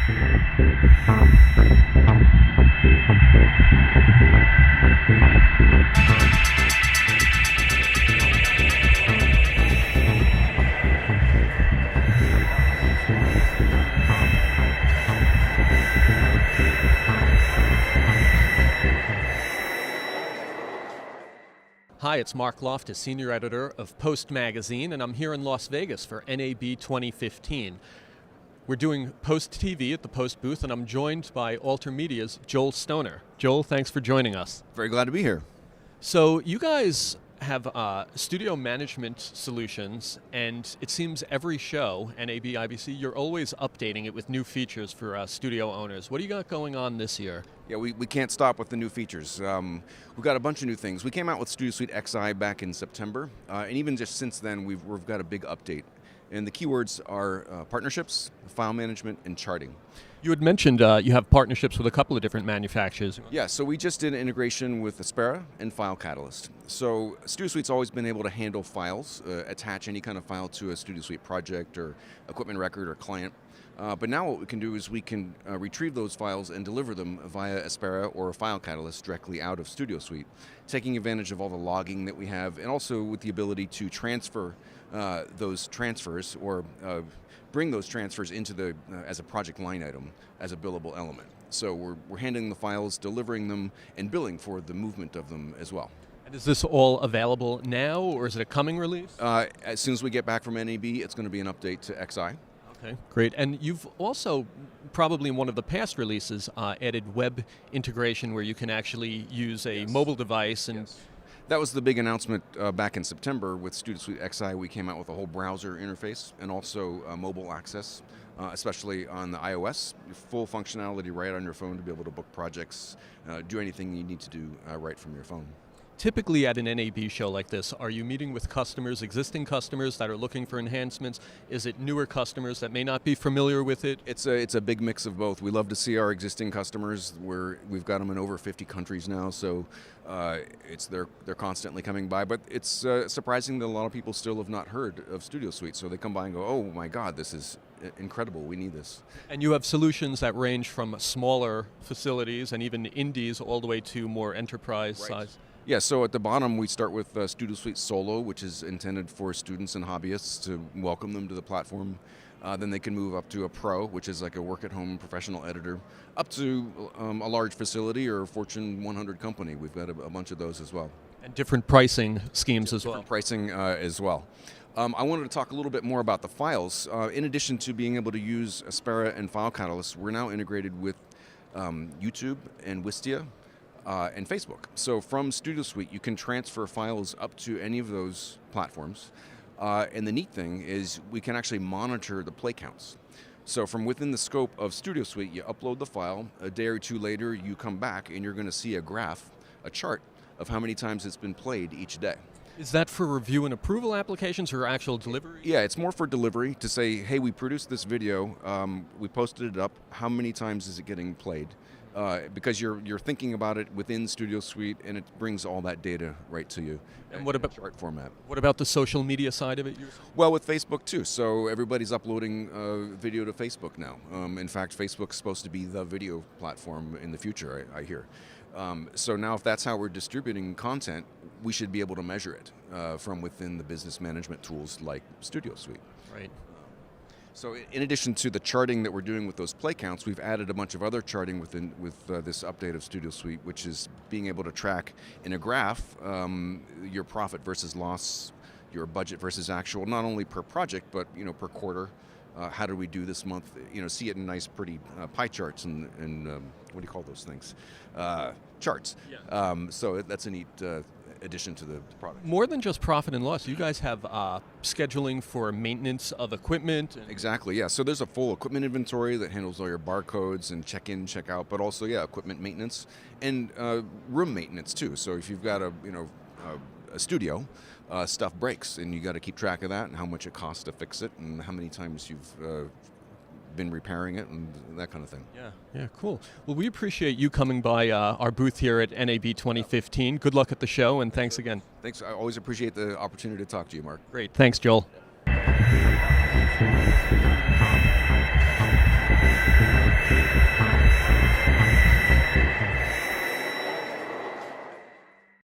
Hi, it's Mark Loftus, Senior Editor of Post Magazine, and I'm here in Las Vegas for NAB 2015. We're doing Post TV at the Post booth, and I'm joined by Alter Media's Joel Stoner. Joel, thanks for joining us. Very glad to be here. So you guys have studio management solutions, and it seems every show, NAB, IBC, you're always updating it with new features for studio owners. What do you got going on this year? Yeah, we can't stop with the new features. We've got a bunch of new things. We came out with Studio Suite XI back in September, and even just since then, we've got a big update. And the keywords are partnerships, file management, and charting. You had mentioned you have partnerships with a couple of different manufacturers. Yeah, so we just did an integration with Aspera and File Catalyst. So Studio Suite's always been able to handle files, attach any kind of file to a Studio Suite project or equipment record or client. But now what we can do is we can retrieve those files and deliver them via Aspera or a File Catalyst directly out of Studio Suite, taking advantage of all the logging that we have, and also with the ability to transfer those transfers or bring those transfers into the as a project line item, as a billable element. So we're handling the files, delivering them, and billing for the movement of them as well. And is this all available now, or is it a coming release? As soon as we get back from NAB, it's going to be an update to XI. Okay, great. And you've also, probably in one of the past releases, added web integration where you can actually use a mobile device. And that was the big announcement back in September with Studio Suite XI. We came out with a whole browser interface and also mobile access, especially on the iOS. Full functionality right on your phone to be able to book projects, do anything you need to do right from your phone. Typically at an NAB show like this, are you meeting with customers, existing customers that are looking for enhancements? Is it newer customers that may not be familiar with it? It's a big mix of both. We love to see our existing customers. We've got them in over 50 countries now, so they're constantly coming by. But it's surprising that a lot of people still have not heard of Studio Suite, so they come by and go, "Oh my God, this is incredible. We need this." And you have solutions that range from smaller facilities and even indies all the way to more enterprise size. Yeah, so at the bottom we start with Studio Suite Solo, which is intended for students and hobbyists to welcome them to the platform. Then they can move up to a Pro, which is like a work-at-home professional editor, up to a large facility or a Fortune 100 company. We've got a bunch of those as well. And different pricing schemes as well. Different pricing as well. I wanted to talk a little bit more about the files. In addition to being able to use Aspera and File Catalyst, we're now integrated with YouTube and Wistia. And Facebook. So from Studio Suite, you can transfer files up to any of those platforms. And the neat thing is we can actually monitor the play counts. So from within the scope of Studio Suite, you upload the file. A day or two later, you come back and you're going to see a graph, a chart of how many times it's been played each day. Is that for review and approval applications or actual delivery? Yeah, it's more for delivery to say, hey, we produced this video, we posted it up, how many times is it getting played? Because you're thinking about it within Studio Suite, and it brings all that data right to you. And what about chart format? What about the social media side of it? Well, with Facebook too. So everybody's uploading video to Facebook now. In fact, Facebook's supposed to be the video platform in the future, I hear. So now, if that's how we're distributing content, we should be able to measure it from within the business management tools like Studio Suite. Right. So in addition to the charting that we're doing with those play counts, we've added a bunch of other charting with this update of Studio Suite, which is being able to track in a graph your profit versus loss, your budget versus actual, not only per project, but per quarter. How did we do this month? See it in nice, pretty pie charts and what do you call those things? Charts. Yeah. So that's a neat addition to the product. More than just profit and loss, you guys have scheduling for maintenance of equipment. Exactly, yeah. So there's a full equipment inventory that handles all your barcodes and check-in, check-out, but also, equipment maintenance and room maintenance too. So if you've got a studio, stuff breaks, and you got to keep track of that and how much it costs to fix it and how many times you've been repairing it and that kind of thing. Yeah, cool. Well, we appreciate you coming by our booth here at NAB 2015. Good luck at the show, and thanks again. Thanks. I always appreciate the opportunity to talk to you, Mark. Great. Thanks, Joel.